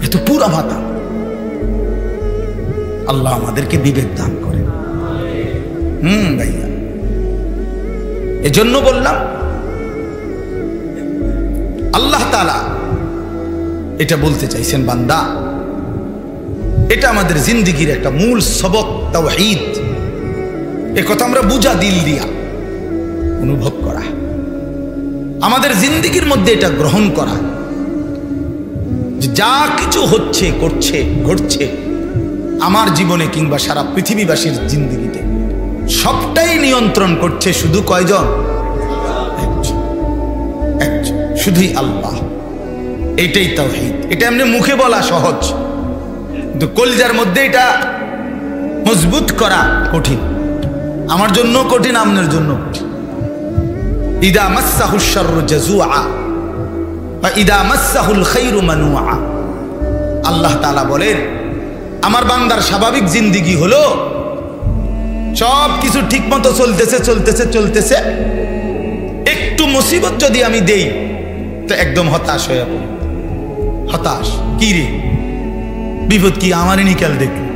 এত পুরা ভাতা। আল্লাহ আমাদেরকে বিবেক দান করে। ভাইয়া, এজন্য বললাম আল্লাহ তাআলা এটা বলতে চাইছেন, বান্দা এটা আমাদের জিন্দেগির একটা মূল সবক, তাওহীদ। এ কথা আমরা বুঝা, দিল দিয়া অনুভব করা, আমাদের জিন্দেগির মধ্যে এটা গ্রহণ করা, যা কিছু হচ্ছে, করছে, ঘটছে আমার জীবনে কিংবা সারা পৃথিবীবাসীর জিন্দেগিতে, সবটাই নিয়ন্ত্রণ করছে শুধু কয়জন? একজন, শুধুই আল্লাহ। এটাই তাওহীদ। এটা এমনি মুখে বলা সহজ, কিন্তু কলিজার মধ্যে এটা মজবুত করা কঠিন। আমার জন্য কঠিন, আপনার জন্য কঠিন। ইদা মাসসাহুশ শাররু জাযুআ ওয়া ইদা মাসসাহুল খায়রু মানুআ। আল্লাহ তাআলা বলেন, আমার বান্দার স্বাভাবিক জিন্দেগি হলো সব কিছু ঠিক মতো চলতেছে চলতেছে চলতেছে, একটু মুসিবত যদি আমি দেই তো একদম হতাশ হয়ে পড়ি। হতাশ, কি রে বিপদ কি আমারই নিকাল দেখলো,